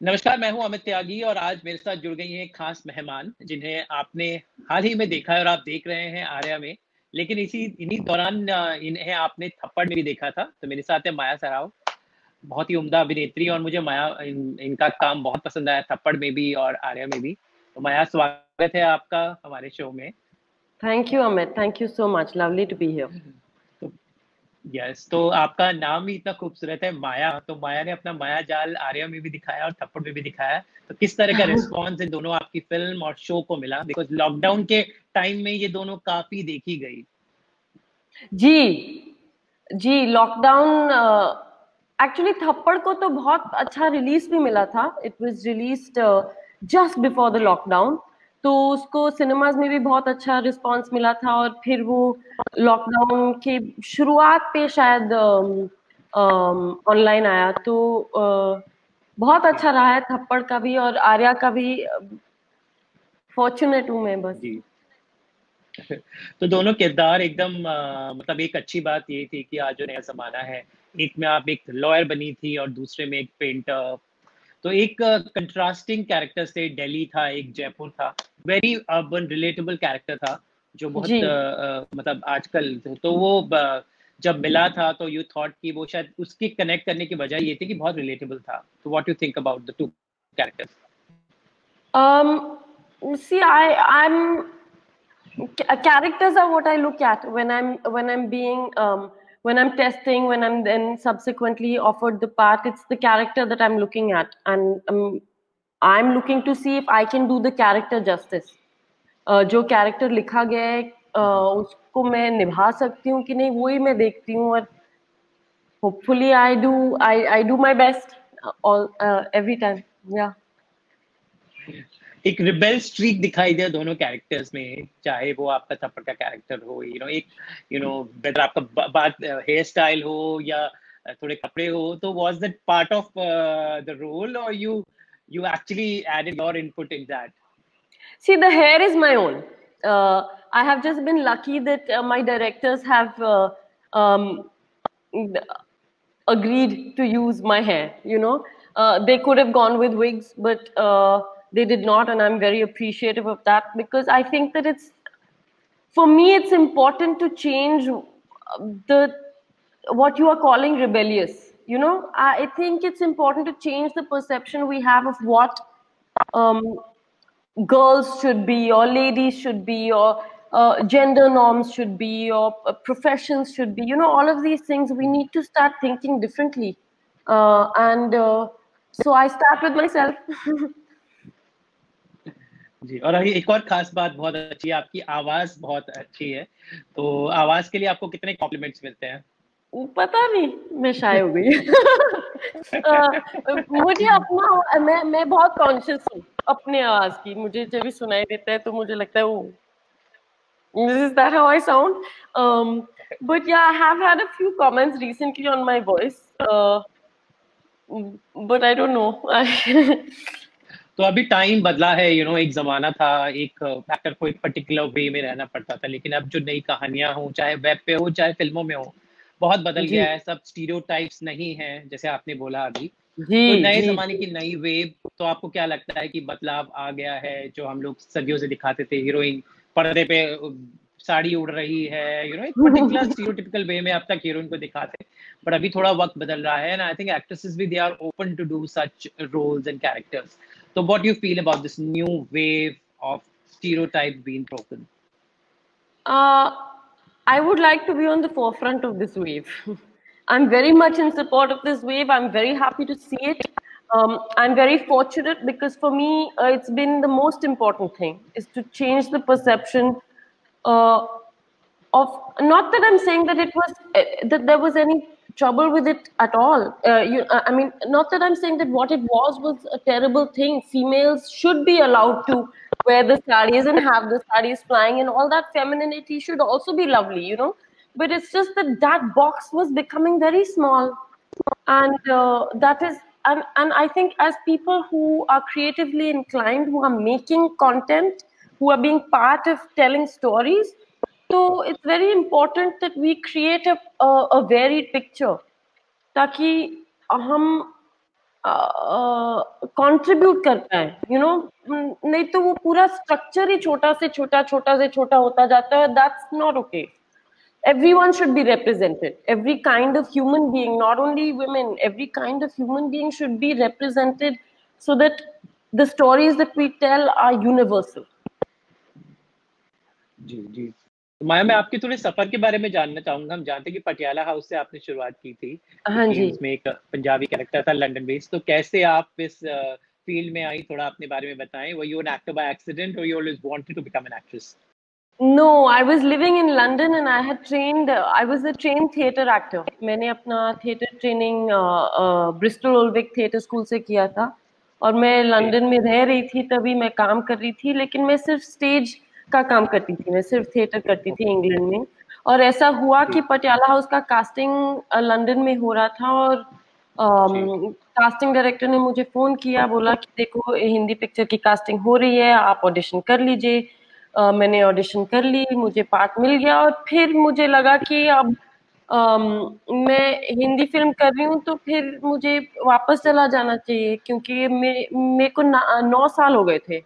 नमस्कार, मैं हूँ अमित त्यागी और आज मेरे साथ जुड़ गई हैं एक खास मेहमान, जिन्हें आपने हाल ही में देखा है और आप देख रहे हैं आर्या में। लेकिन इन्हीं दौरान इन्हें आपने थप्पड़ में भी देखा था। तो मेरे साथ है माया सराव, बहुत ही उम्दा अभिनेत्री और मुझे माया इनका काम बहुत पसंद आया, थप्पड़ में भी और आर्या में भी। तो माया, स्वागत है आपका हमारे शो में। Thank you, Amit. Thank you so much. Lovely to be here. तो यस, तो आपका नाम ही इतना खूबसूरत है माया। तो माया ने अपना माया जाल आर्या में भी दिखाया और थप्पड़ में भी दिखाया। तो किस तरह का रिस्पॉन्स इन दोनों आपकी फिल्म और शो को मिला? बिकॉज लॉकडाउन के टाइम में ये दोनों काफी देखी गई। जी जी लॉकडाउन एक्चुअली थप्पड़ को तो बहुत अच्छा रिलीज भी मिला था. It was released just before the lockdown. तो उसको सिनेमाज में भी बहुत अच्छा रिस्पांस मिला था और फिर वो लॉकडाउन के शुरुआत पे शायद ऑनलाइन आया. तो बहुत अच्छा रहा है थप्पड़ का भी और आर्या का भी. फॉर्चुनेट हूँ मैं बस. जी। तो दोनों किरदार एकदम मतलब एक अच्छी बात ये थी कि आज जो नया जमाना है, एक में आप एक लॉयर बनी थी और दूसरे में एक पेंटर। तो एक कंट्रास्टिंग कैरेक्टर से दिल्ली था, एक जयपुर था। वेरी अर्बन रिलेटेबल कैरेक्टर था, जो जी बहुत मतलब आजकल तो वो जब मिला था तो यू थॉट कि वो शायद उसकी कनेक्ट करने की वजह ये थी कि बहुत रिलेटेबल था। तो what you think about the two characters? Um, see, I'm characters are what I look at when I'm being when I'm testing, when I'm then subsequently offered the part. It's the character that I'm looking at, and I'm looking to see if I can do the character justice. जो character लिखा गया है उसको मैं निभा सकती हूँ कि नहीं, वही मैं देखती हूँ. और hopefully I do my best all every time. या एक रिबेल स्ट्रीक दिखाई दे दोनों कैरेक्टर्स में, चाहे वो आपका थप्पड़ का कैरेक्टर हो, एक वेदर आपका बात हेयर स्टाइल हो या थोड़े कपड़े हो, तो was that part of the role और you actually added your input in that? See, the hair is my own. I have just been lucky that my directors have um, agreed to use my hair. They could have gone with wigs, but they did not, and I'm very appreciative of that because I think that for me, it's important to change the what you are calling rebellious. I think it's important to change the perception we have of what um, girls should be or ladies should be or gender norms should be or professions should be. All of these things we need to start thinking differently. And so I start with myself. जी, और अभी एक और खास बात बहुत अच्छी है, आपकी आवाज बहुत अच्छी है। तो आवाज के लिए आपको कितने कॉम्प्लीमेंट्स मिलते हैं? पता नहीं, मैं शाय हो गई. मुझे अपना मैं बहुत कॉन्शियस हूँ अपने आवाज की. मुझे जब भी सुनाई देता है तो मुझे लगता है वो is that how I sound? But yeah, I have had a few comments recently on my voice. But I don't know. तो अभी टाइम बदला है, एक जमाना था, एक एक्टर को एक पर्टिकुलर वे में रहना पड़ता था, लेकिन अब जो नई कहानियां हो, चाहे वेब पे हो चाहे फिल्मों में हो, बहुत बदल जी गया है। सब स्टीरियोटाइप्स नहीं है, जैसे आपने बोला अभी। जी तो नए जी जमाने की नई वेव, तो आपको क्या लगता है कि बदलाव आ गया है? जो हम लोग सदियों से दिखाते थे, हीरोइन पर्दे पे साड़ी उड़ रही है, एक पर्टिकुलर स्टीरियोटिपिकल वे में अब तक हीरोइन को दिखाते, बट अभी थोड़ा वक्त बदल रहा है, एंड आई थिंक एक्ट्रेसेस भी they are open to do such roles and characters. So what do you feel about this new wave of stereotype being broken? Uh, I would like to be on the forefront of this wave. I'm very much in support of this wave. I'm very happy to see it. I'm very fortunate because for me, it's been the most important thing is to change the perception uh, of, not that I'm saying that it was that there was any trouble with it at all. I mean, not that I'm saying that what it was a terrible thing. Females should be allowed to wear the sarees and have the sarees flying, and all that femininity should also be lovely. But it's just that that box was becoming very small, and that is. And I think as people who are creatively inclined, who are making content, who are being part of telling stories, so it's very important that we create a varied picture ताकि हम contribute करता है, नहीं तो वो पूरा structure ही छोटा से छोटा होता जाता है. That's not okay. Everyone should be represented. Every kind of human being, not only women, every kind of human being should be represented so that the stories that we tell are universal. जी जी. तो माया, मैं आपके थोड़े सफर के बारे में जानना चाहूंगा. हम जानते हैं कि पटियाला हाउस से आपने शुरुआत की थी, हाँ जी. उसमें एक पंजाबी कैरेक्टर था लंदन बेस्ड. तो कैसे आप इस फील्ड में आई, थोड़ा अपने बारे में बताएं. Were you an actor by accident और you always wanted to become an actress? No, I was living in London and I had trained. I was a trained theatre actor. मैंने अपना theatre training Bristol Old Vic Theatre School से किया था और मैं London में रह रही थी, तभी मैं काम कर रही थी, लेकिन मैं सिर्फ स्टेज का काम करती थी, मैं सिर्फ थिएटर करती थी इंग्लैंड में. और ऐसा हुआ कि पटियाला हाउस का कास्टिंग लंदन में हो रहा था और कास्टिंग डायरेक्टर ने मुझे फोन किया, बोला कि देखो हिंदी पिक्चर की कास्टिंग हो रही है, आप ऑडिशन कर लीजिए. मैंने ऑडिशन कर ली, मुझे पार्ट मिल गया और फिर मुझे लगा कि अब मैं हिंदी फिल्म कर रही हूँ तो फिर मुझे वापस चला जाना चाहिए, क्योंकि मेरे को 9 साल हो गए थे,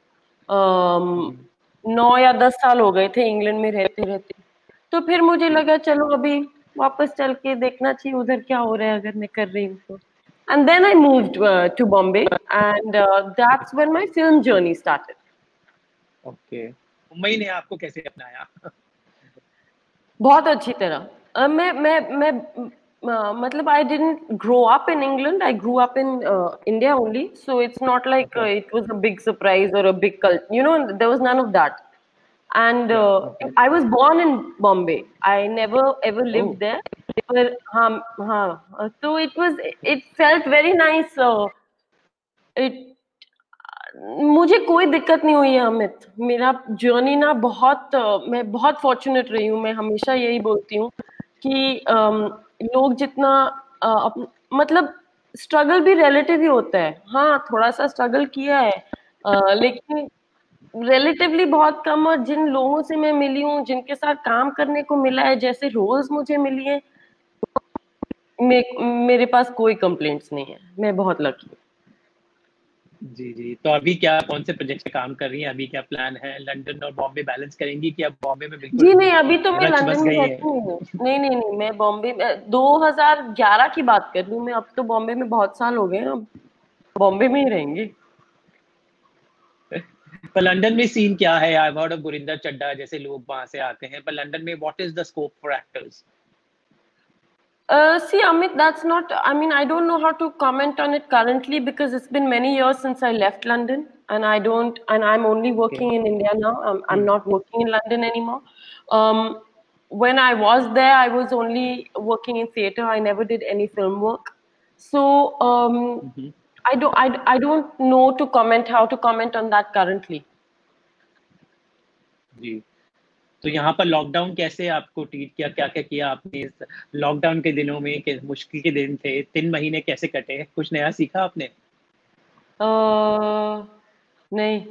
9 या 10 साल हो गए थे इंग्लैंड में रहते रहते. तो फिर मुझे लगा चलो अभी वापस चल के देखना चाहिए उधर क्या हो रहा है अगर मैं कर रही हूँ तो. And then I moved to Bombay and that's when my film journey started. Okay. Mumbai ने आपको कैसे अपनाया? बहुत अच्छी तरह. मैं मतलब I didn't grow up in England. I grew up in India only. So it's not like it was a big surprise or a big cult. There was none of that. And I was born in Bombay. I never ever lived there. But so it felt very nice. मुझे कोई दिक्कत नहीं हुई है अमित. मेरा journey ना मैं बहुत फॉर्चुनेट रही हूँ. मैं हमेशा यही बोलती हूँ कि लोग जितना मतलब स्ट्रगल भी रिलेटिव ही होता है. हाँ, थोड़ा सा स्ट्रगल किया है लेकिन रिलेटिवली बहुत कम. और जिन लोगों से मैं मिली हूँ, जिनके साथ काम करने को मिला है, जैसे रोल्स मुझे मिली है, मेरे पास कोई कंप्लेंट्स नहीं है. मैं बहुत लकी हूँ. जी जी. तो अभी क्या, कौन से प्रोजेक्ट पे काम कर रही हैं? अभी क्या प्लान है? लंदन और बॉम्बे बैलेंस करेंगी कि अब बॉम्बे में बिल्कुल? जी नहीं, अभी तो मैं लंदन में रहती हूँ. नहीं, मैं बॉम्बे में 2011 की बात कर रही हूँ. मैं अब तो बॉम्बे में बहुत साल हो गए, अब बॉम्बे में ही रहेंगे. पर लंदन में सीन क्या है? I heard of Gurinder Chadha जैसे लोग वहां से आते हैं, पर लंदन में what is the scope for actors? See, Amit, that's not. I mean, I don't know how to comment on it currently because it's been many years since I left London, and I'm only working in India now. I'm not working in London anymore. When I was there, I was only working in theatre. I never did any film work. So I don't know how to comment on that currently. जी. तो यहाँ पर lockdown कैसे आपको treat किया? क्या क्या किया आपने इस लॉकडाउन के दिनों में? मुश्किल के दिन थे, 3 महीने कैसे कटे? कुछ नया सीखा आपने? नहीं,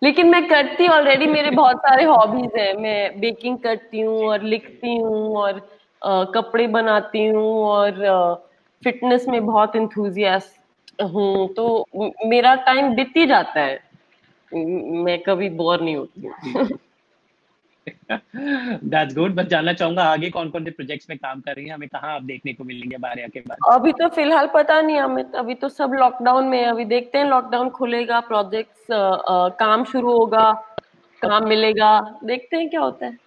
लेकिन मैं करती ऑलरेडी. मेरे बहुत सारे हॉबीज हैं. मैं बेकिंग करती हूँ और लिखती हूँ और कपड़े बनाती हूँ और फिटनेस में बहुत इंथुजियास्ट हूँ. तो मेरा टाइम बीत ही जाता है. मैं कभी बोर नहीं होती हूँ. That's good. बस जानना चाहूंगा आगे कौन कौन से प्रोजेक्ट्स में काम कर रही हैं, हमें कहाँ आप देखने को मिलेंगे बारिया के बाद? अभी तो फिलहाल पता नहीं अमित. अभी तो सब लॉकडाउन में. अभी देखते हैं, लॉकडाउन खुलेगा, प्रोजेक्ट्स काम शुरू होगा, काम मिलेगा, देखते हैं क्या होता है.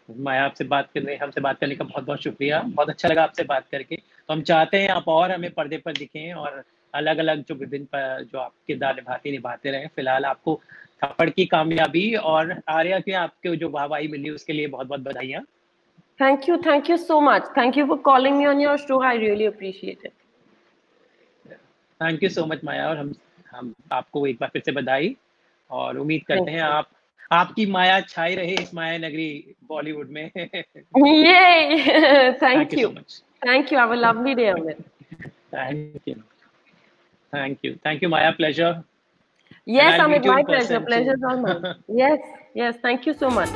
माया, हमसे बात करने का बहुत बहुत शुक्रिया. बहुत अच्छा लगा आपसे बात करके. तो हम चाहते हैं आप और हमें पर्दे पर दिखें और अलग अलग जो विभिन्न जो आप किरदार निभाते रहे. फिलहाल आपको थप्पड़ की कामयाबी और आर्या के आपके जो वाहवाही मिली उसके लिए बहुत बहुत बधाइयाँ. Thank you so much. Thank you for calling me on your show. I really appreciate it. Thank you so much Maya. और हम आपको एक बार फिर से बधाई और उम्मीद करते हैं आपकी माया छाई रहे इस माया नगरी बॉलीवुड में. Yay! Thank you so much. Thank you. Have a lovely day, Amit. Thank you, Maya. Pleasure. Yes, Amit, my pleasure. Pleasure's all mine. Yes. Thank you so much.